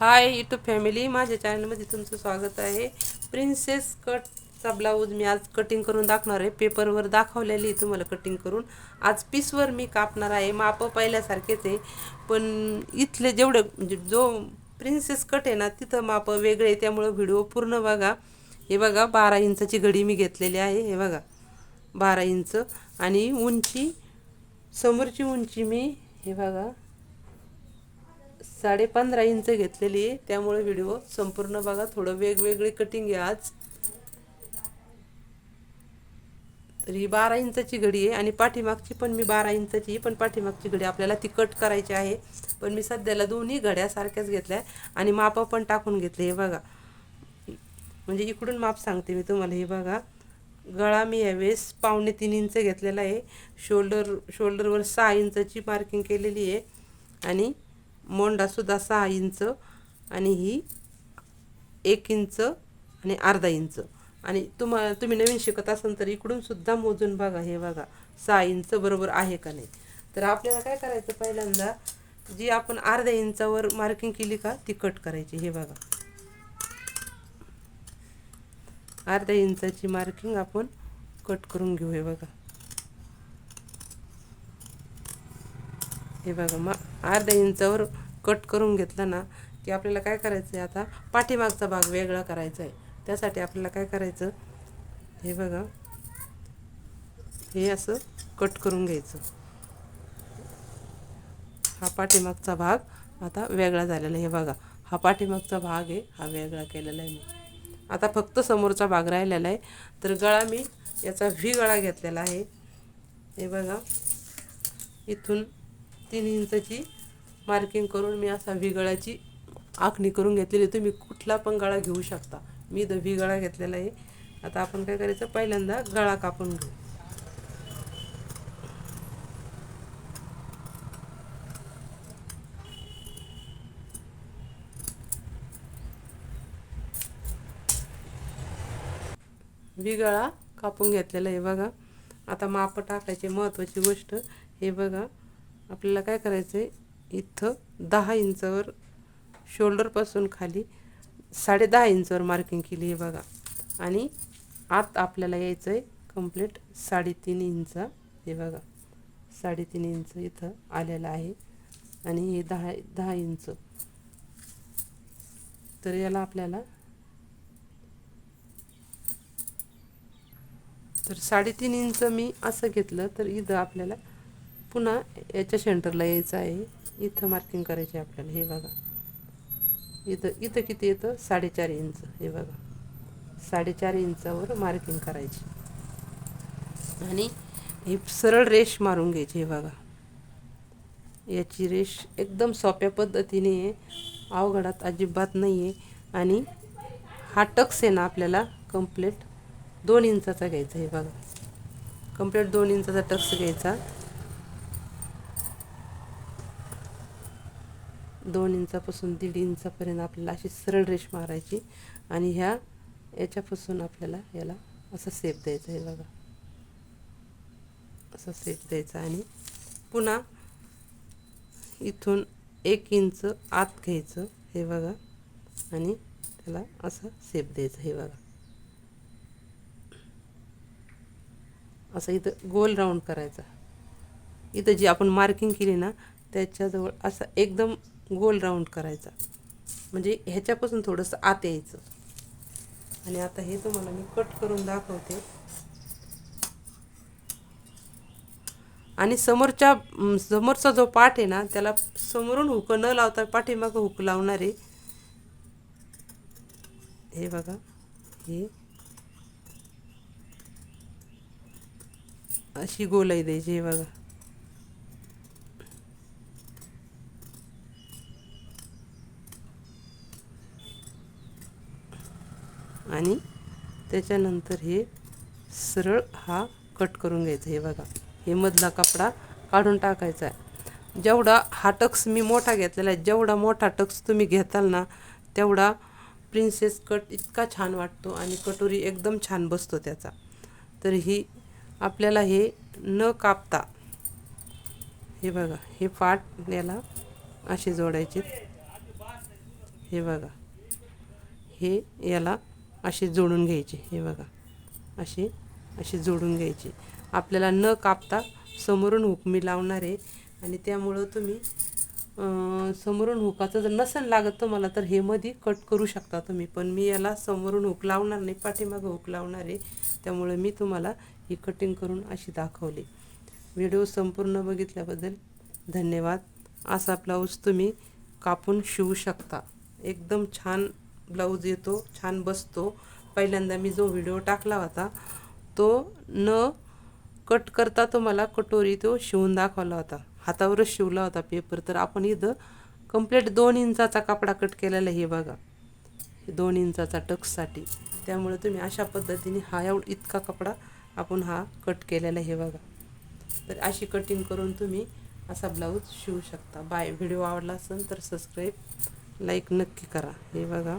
Hi YouTube family, माझ्या चॅनलमध्ये तुमचं स्वागत आहे। प्रिन्सेस कटचा ब्लाऊज मी आज कटिंग करून दाखवणार आहे। पेपरवर दाखवलेली तुम्हाला कटिंग करून आज पीसवर मी कापणार आहे। माप पहिल्यासारखेच आहे, पण इथले जेवढे म्हणजे जो प्रिन्सेस कट आहे ना तिथं माप वेगळे आहे, त्यामुळे व्हिडिओ पूर्ण बघा। हे बघा 12 इंचाची घडी मी घेतलेली आहे। हे बघा 12 इंच आणि उंची, समोरची उंची मी हे बघा 15.5 इंच घेतलेली आहे, त्यामुळे व्हिडिओ संपूर्ण बघा। थोडं वेगवेगळे कटिंग आहे आज। तर ही 12 इंचाची घडी आहे आणि पाठीमागची पण मी 12 इंचाची, पण पाठीमागची घडी आपल्याला ती कट करायची आहे। पण मी सध्याला दोन्ही घड्या सारख्याच घेतल्या आणि माप पण टाकून घेतले। हे बघा, म्हणजे इकडून माप सांगते मी तुम्हाला। हे बघा, गळा मी यावेळेस 2.25 इंच घेतलेला आहे। शोल्डरवर 6 इंचाची मार्किंग केलेली आहे आणि मोंडासुद्धा 6 इंच आणि ही 1 इंच आणि अर्धा इंच। आणि तुम्ही नवीन शिकत असाल तर इकडून सुद्धा मोजून बघा। हे बघा 6 इंच बरोबर आहे का नाही। तर आपल्याला काय करायचं, पहिल्यांदा जी आपण अर्ध्या इंचावर मार्किंग केली का ती कट करायची। हे बघा अर्ध्या इंचाची मार्किंग आपण कट करून घेऊ। हे बघा, हे बघा मग अर्ध्या इंचावर कट करून घेतला ना की आपल्याला काय करायचं आहे, आता पाठीमागचा भाग वेगळा करायचा आहे। त्यासाठी आपल्याला काय करायचं, हे बघा हे असं कट करून घ्यायचं। हा पाठीमागचा भाग आता वेगळा झालेला आहे। हे बघा हा पाठीमागचा भाग आहे, हा वेगळा केलेला आहे मी। आता फक्त समोरचा भाग राहिलेला आहे। तर गळा मी याचा व्ही गळा घेतलेला आहे। हे बघा इथून 3 इंचाची मार्किंग करून मी असा व्ही गळाची आखणी करून घेतलेली। तुम्ही कुठला पण गळा घेऊ शकता, मी इथं व्ही गळा घेतलेला आहे। आता आपण काय करायचं, पहिल्यांदा गळा कापून घेऊ। व्ही गळा कापून घेतलेला आहे बघा। आता माप टाकायची महत्त्वाची गोष्ट, हे बघा आपल्याला काय करायचं आहे, इथं 10 इंचावर शोल्डरपासून खाली 10.5 इंचावर मार्किंग केली आहे बघा। आणि आत आपल्याला यायचं आहे कंप्लीट 3.5 इंच। हे बघा 3.5 इंच इथं आलेलं आहे आणि हे 10 इंच। तर याला आपल्याला तर 3.5 इंच मी असं घेतलं, तर इथं आपल्याला पुन्हा याच्या सेंटरला यायचं आहे। इथं मार्किंग करायची आपल्याला। हे बघा इथं किती येतं, 4.5 इंच। हे बघा 4.5 इंचावर मार्किंग करायची आणि ही सरळ रेष मारून घ्यायची। हे बघा याची रेष एकदम सोप्या पद्धतीने आहे, अवघडात अजिबात नाही आहे। आणि हा टक्स आहे ना आपल्याला कंप्लीट 2 इंचाचा घ्यायचा। हे बघा कंप्लीट 2 इंचाचा टक्स घ्यायचा। 2 इंचापासून 1.5 इंचापर्यंत आपल्याला अशी सरळ रेष मारायची आणि याच्यापासून आपल्याला याला असं शेप द्यायचा। हे बघा असं शेप द्यायचा आणि पुन्हा इथून 1 इंच आत घ्यायचं। हे बघा आणि त्याला असं शेप द्यायचं। हे बघा असं इथं गोल राऊंड करायचा। इथं जी आपण मार्किंग केली ना त्याच्याजवळ असं एकदम गोल राऊंड करायचा, म्हणजे ह्याच्यापासून थोडंसं आत यायचं। आणि आता हे तुम्हाला मी कट करून दाखवते। आणि समोरचा जो पार्ट आहे ना त्याला समोरून हुक न लावता पाठीमागं हुक लावणार आहे। हे बघा हे अशी गोलाई द्यायची। हे बघा आणि त्याच्यानंतर हे सरळ हा कट करून घ्यायचा। हे बघा हे मधला कपडा काढून टाकायचा आहे। जेवढा हा टक्स मी मोठा घेतलेला आहे, जेवढा मोठा टक्स तुम्ही घेताल ना तेवढा प्रिन्सेस कट इतका छान वाटतो आणि कटोरी एकदम छान बसतो त्याचा। तर ही आपल्याला हे न कापता हे बघा हे पार्ट याला असे जोडायचे। हे बघा, हे याला असे जोडून घ्यायचे. हे बघा, असे जोडून घ्यायचे. आपल्याला न कापता समोरून हुक मी लावणार आहे आणि त्यामुळं तुम्ही समोरून हुकाचं जर नसेल लागत तुम्हाला तर हे मध्ये कट करू शकता तुम्ही. पण मी याला समोरून हुक लावणार नाही, पाठीमागं हुक लावणार आहे. त्यामुळे मी तुम्हाला ही कटिंग करून अशी दाखवली. व्हिडिओ संपूर्ण बघितल्याबद्दल धन्यवाद. असा ब्लाऊज तुम्ही कापून शिवू शकता. एकदम छान ब्लाऊज येतो, छान बसतो. पहिल्यांदा मी जो व्हिडिओ टाकला होता तो न कट करता तुम्हाला कटोरी तो शिवून दाखवला होता, हातावरच शिवला होता पेपर. तर आपण इथं कंप्लीट 2 इंचाचा कपडा कट केलेला. हे बघा, 2 इंचाचा टक्ससाठी. त्यामुळे तुम्ही अशा पद्धतीने हा इतका कपडा आपण हा कट केलेला. हे बघा, तर अशी कटिंग करून तुम्ही असा ब्लाऊज शिवू शकता. बाय. व्हिडिओ आवडला असेल तर सबस्क्राईब, लाईक नक्की करा. हे बघा.